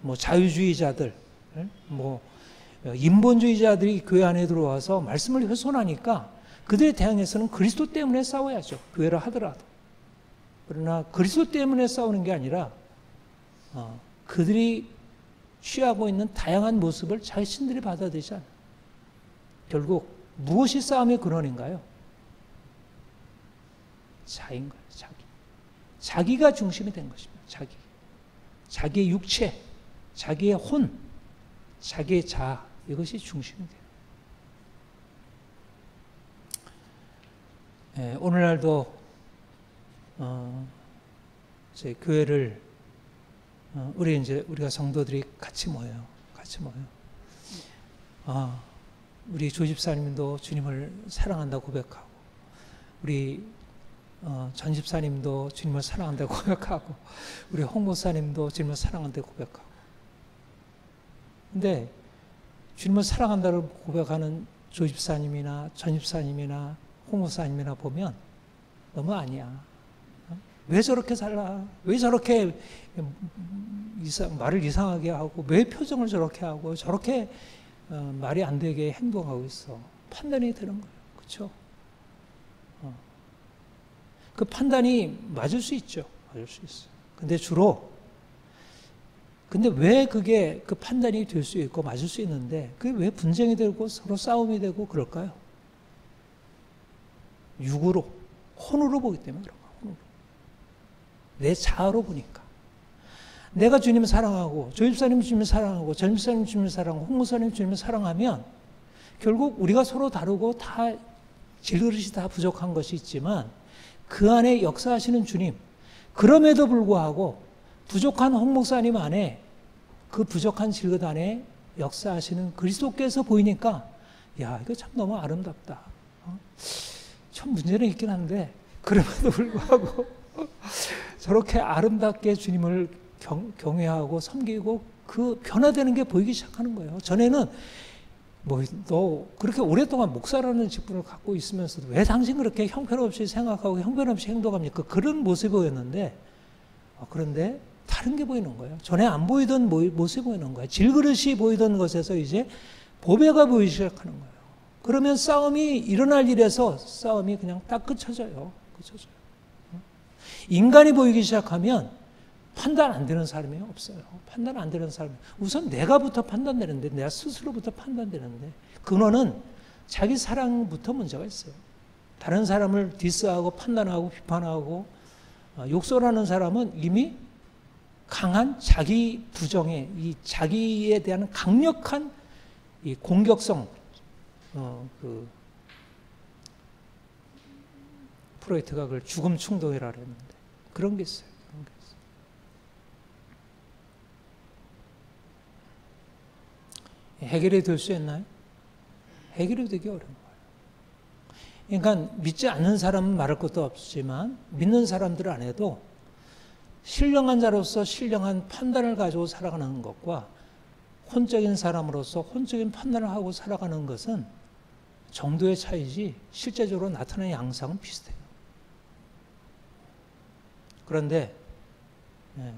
뭐 자유주의자들, 뭐 인본주의자들이 교회 안에 들어와서 말씀을 훼손하니까 그들에 대항해서는 그리스도 때문에 싸워야죠. 교회라 하더라도. 그러나 그리스도 때문에 싸우는 게 아니라 그들이 취하고 있는 다양한 모습을 자신들이 받아들이지 않아요. 결국 무엇이 싸움의 근원인가요? 자인 거예요. 자기. 자기가 중심이 된 것입니다. 자기의 육체, 자기의 혼, 자기의 자, 이것이 중심이 돼요. 오늘날도 제 교회를 우리가 성도들이 같이 모여요. 우리 조집사님도 주님을 사랑한다고 고백하고, 우리 전집사님도 주님을 사랑한다고 고백하고, 우리 홍목사님도 주님을 사랑한다고 고백하고. 근데 주님을 사랑한다고 고백하는 조집사님이나 전집사님이나 홍목사님이나 보면 너무 아니야. 왜 저렇게 살라? 왜 저렇게 말을 이상하게 하고, 왜 표정을 저렇게 하고, 저렇게 말이 안 되게 행동하고 있어. 판단이 되는 거예요. 그렇죠? 그 판단이 맞을 수 있죠. 맞을 수 있어요. 근데 왜 그게 그 판단이 될 수 있고 맞을 수 있는데 그게 왜 분쟁이 되고 서로 싸움이 되고 그럴까요? 육으로, 혼으로 보기 때문에 그런 거예요. 혼으로. 내 자아로 보니까. 내가 주님을 사랑하고, 조집사님 주님을 사랑하고, 전집사님 주님을 사랑하고, 홍무사님 주님을 사랑하면 결국 우리가 서로 다르고 다 질그릇이 다 부족한 것이 있지만 그 안에 역사하시는 주님, 그럼에도 불구하고 부족한 홍목사님 안에 그 부족한 질그릇 안에 역사하시는 그리스도께서 보이니까 야, 이거 참 너무 아름답다. 참 문제는 있긴 한데 그럼에도 불구하고 저렇게 아름답게 주님을 경외하고 섬기고 그 변화되는 게 보이기 시작하는 거예요. 전에는 너 그렇게 오랫동안 목사라는 직분을 갖고 있으면서도 왜 당신 그렇게 형편없이 생각하고 형편없이 행동합니까? 그런 모습이 보였는데 그런데 다른 게 보이는 거예요. 전에 안 보이던 모습이 보이는 거예요. 질그릇이 보이던 것에서 이제 보배가 보이기 시작하는 거예요. 그러면 싸움이 일어날 일에서 싸움이 그냥 딱 그쳐져요. 인간이 보이기 시작하면 판단 안 되는 사람이 없어요. 판단 안 되는 사람이. 우선 내가부터 판단되는데, 내가 스스로부터 판단되는데, 근원은 자기 사랑부터 문제가 있어요. 다른 사람을 디스하고 판단하고 비판하고 욕설하는 사람은 이미 강한 자기 부정의 이 자기에 대한 강력한 이 공격성, 프로이트가 그걸 죽음 충동이라고 했는데 그런 게 있어요. 그런 게 있어요. 해결이 될 수 있나요? 해결이 되기 어려운 거예요. 그러니까 믿지 않는 사람은 말할 것도 없지만 믿는 사람들 안에도 신령한 자로서 신령한 판단을 가지고 살아가는 것과 혼적인 사람으로서 혼적인 판단을 하고 살아가는 것은 정도의 차이지 실제적으로 나타나는 양상은 비슷해요. 그런데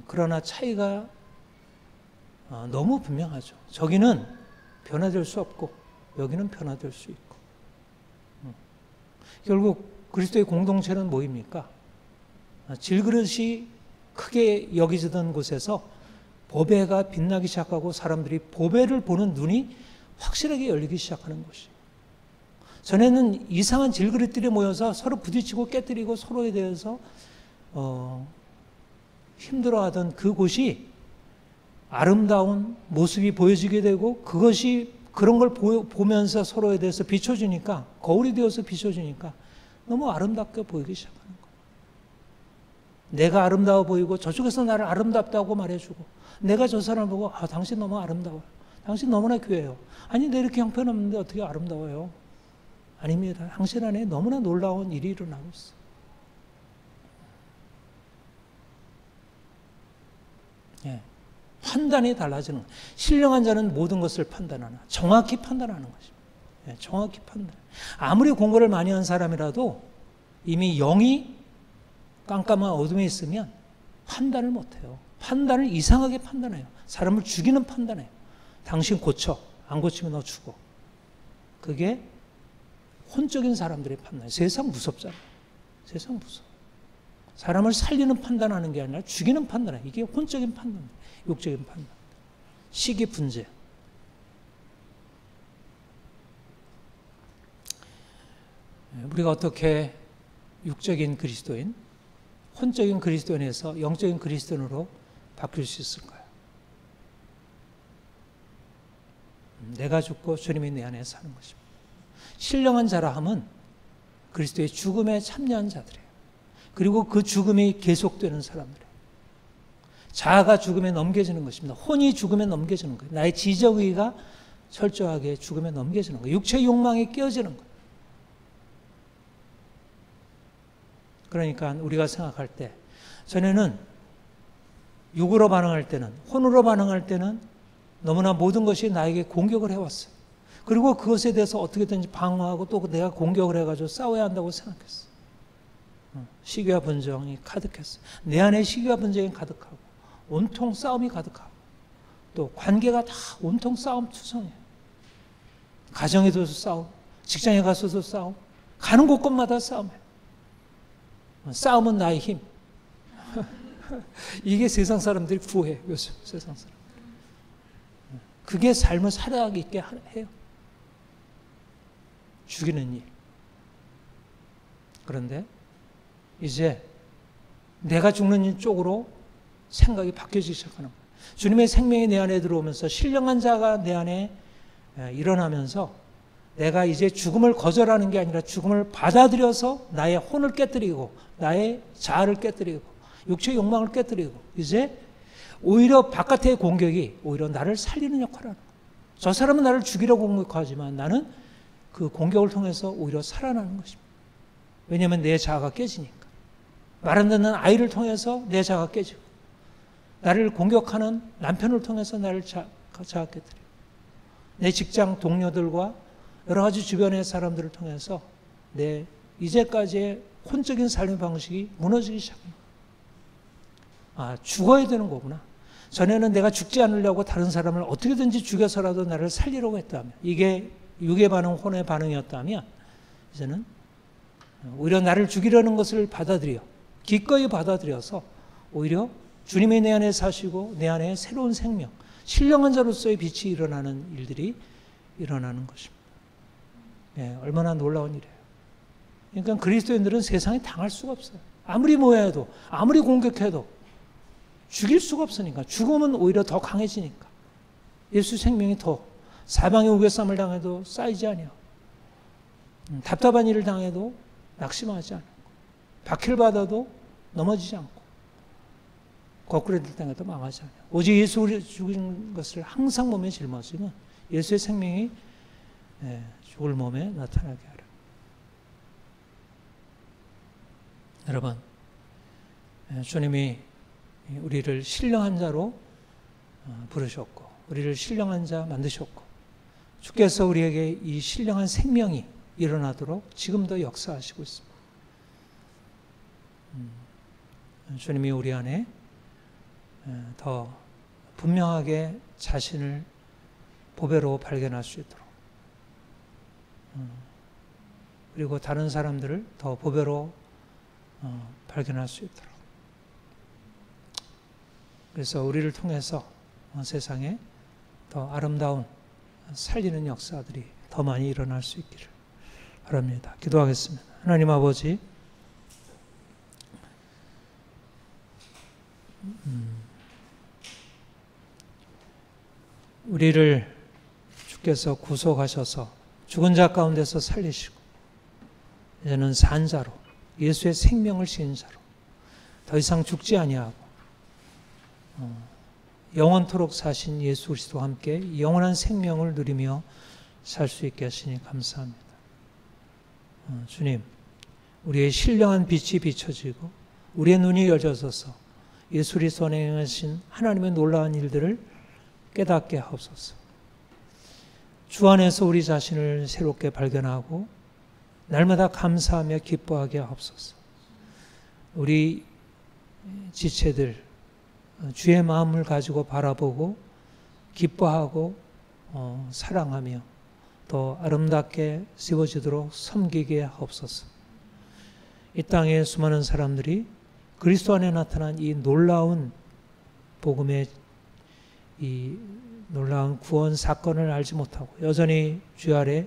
그러나 차이가 너무 분명하죠. 저기는 변화될 수 없고 여기는 변화될 수 있고. 결국 그리스도의 공동체는 뭐입니까? 질그릇이 크게 여기지던 곳에서 보배가 빛나기 시작하고 사람들이 보배를 보는 눈이 확실하게 열리기 시작하는 것이에요. 전에는 이상한 질그릇들이 모여서 서로 부딪히고 깨뜨리고 서로에 대해서 힘들어하던 그곳이 아름다운 모습이 보여지게 되고 그것이 그런 걸 보면서 서로에 대해서 비춰주니까 거울이 되어서 비춰주니까 너무 아름답게 보이기 시작하는 거예요. 내가 아름다워 보이고 저쪽에서 나를 아름답다고 말해주고 내가 저 사람을 보고 당신 너무 아름다워요. 당신 너무나 귀해요. 아니 내 이렇게 형편없는데 어떻게 아름다워요? 아닙니다. 당신 안에 너무나 놀라운 일이 일어나고 있어요. 예. 판단이 달라지는 거예요. 신령한 자는 모든 것을 판단하나 정확히 판단하는 것입니다. 예, 정확히 판단. 아무리 공부를 많이 한 사람이라도 이미 영이 깜깜한 어둠에 있으면 판단을 못해요. 판단을 이상하게 판단해요. 사람을 죽이는 판단해요. 당신 고쳐. 안 고치면 너 죽어. 그게 혼적인 사람들의 판단이에요. 세상 무섭잖아요. 세상 무서워. 사람을 살리는 판단하는 게 아니라 죽이는 판단이에요. 이게 혼적인 판단이에요. 육적인 판단. 시기 분재. 우리가 어떻게 육적인 그리스도인, 혼적인 그리스도인에서 영적인 그리스도인으로 바뀔 수 있을까요? 내가 죽고 주님이 내 안에 사는 것입니다. 신령한 자라 함은 그리스도의 죽음에 참여한 자들이에요. 그리고 그 죽음이 계속되는 사람들이에요. 자아가 죽음에 넘겨지는 것입니다. 혼이 죽음에 넘겨지는 거예요. 나의 지적의가 철저하게 죽음에 넘겨지는 거예요. 육체의 욕망이 깨어지는 거예요. 그러니까 우리가 생각할 때 전에는 육으로 반응할 때는 혼으로 반응할 때는 너무나 모든 것이 나에게 공격을 해왔어요. 그리고 그것에 대해서 어떻게든지 방어하고 또 내가 공격을 해가지고 싸워야 한다고 생각했어요. 시기와 분쟁이 가득했어요. 내 안에 시기와 분쟁이 가득하고 온통 싸움이 가득하고 또 관계가 다 온통 싸움 투성이에요. 가정에도 싸움, 직장에 가서도 싸움, 가는 곳곳마다 싸움이에요. 싸움은 나의 힘. 이게 세상 사람들이 구해요. 요즘 세상 사람들. 그게 삶을 살아가기 있게 해요. 죽이는 일. 그런데 이제 내가 죽는 일 쪽으로 생각이 바뀌어지기 시작하는 거예요. 주님의 생명이 내 안에 들어오면서 신령한 자가 내 안에 일어나면서 내가 이제 죽음을 거절하는 게 아니라 죽음을 받아들여서 나의 혼을 깨뜨리고 나의 자아를 깨뜨리고 육체의 욕망을 깨뜨리고 이제 오히려 바깥의 공격이 오히려 나를 살리는 역할을 하는 거예요. 저 사람은 나를 죽이려고 공격하지만 나는 그 공격을 통해서 오히려 살아나는 것입니다. 왜냐하면 내 자아가 깨지니까. 말 안 듣는 아이를 통해서 내 자아가 깨지고 나를 공격하는 남편을 통해서 나를 자아가 깨뜨리고 내 직장 동료들과 여러 가지 주변의 사람들을 통해서 내 이제까지의 혼적인 삶의 방식이 무너지기 시작합니다. 죽어야 되는 거구나. 전에는 내가 죽지 않으려고 다른 사람을 어떻게든지 죽여서라도 나를 살리려고 했다면 이게 육의 반응, 혼의 반응이었다면 이제는 오히려 나를 죽이려는 것을 받아들여 기꺼이 받아들여서 오히려 주님이 내 안에 사시고 내 안에 새로운 생명, 신령한 자로서의 빛이 일어나는 일들이 일어나는 것입니다. 예, 얼마나 놀라운 일이에요. 그러니까 그리스도인들은 세상에 당할 수가 없어요. 아무리 모해도 아무리 공격해도 죽일 수가 없으니까. 죽으면 오히려 더 강해지니까. 예수 생명이 더 사방에 우겨쌈을 당해도 쌓이지 아니야. 답답한 일을 당해도 낙심하지 않고, 박해를 받아도 넘어지지 않고, 거꾸로 될 당해도 망하지 않아요. 오직 예수를 죽인 것을 항상 몸에 짊어지면 예수의 생명이 죽을 몸에 나타나게 하라. 여러분, 주님이 우리를 신령한 자로 부르셨고, 우리를 신령한 자 만드셨고, 주께서 우리에게 이 신령한 생명이 일어나도록 지금도 역사하시고 있습니다. 주님이 우리 안에 더 분명하게 자신을 보배로 발견할 수 있도록, 그리고 다른 사람들을 더 보배로 발견할 수 있도록, 그래서 우리를 통해서 세상에 더 아름다운 살리는 역사들이 더 많이 일어날 수 있기를 바랍니다. 기도하겠습니다. 하나님 아버지, 우리를 주께서 구속하셔서 죽은 자 가운데서 살리시고 이제는 산 자로, 예수의 생명을 신 자로 더 이상 죽지 아니하고 영원토록 사신 예수 그리스도와 함께 영원한 생명을 누리며 살 수 있게 하시니 감사합니다. 주님, 우리의 신령한 빛이 비춰지고 우리의 눈이 열려져서 예수 그리스도 안에 행하신 하나님의 놀라운 일들을 깨닫게 하옵소서. 주 안에서 우리 자신을 새롭게 발견하고 날마다 감사하며 기뻐하게 하옵소서. 우리 지체들 주의 마음을 가지고 바라보고 기뻐하고 사랑하며 더 아름답게 세워지도록 섬기게 하옵소서. 이 땅에 수많은 사람들이 그리스도 안에 나타난 이 놀라운 복음의 이 놀라운 구원 사건을 알지 못하고 여전히 주 아래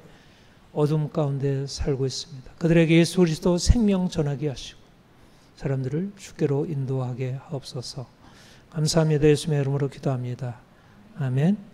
어둠 가운데 살고 있습니다. 그들에게 예수 그리스도 생명 전하게 하시고 사람들을 주께로 인도하게 하옵소서. 감사합니다. 예수님의 이름으로 기도합니다. 아멘.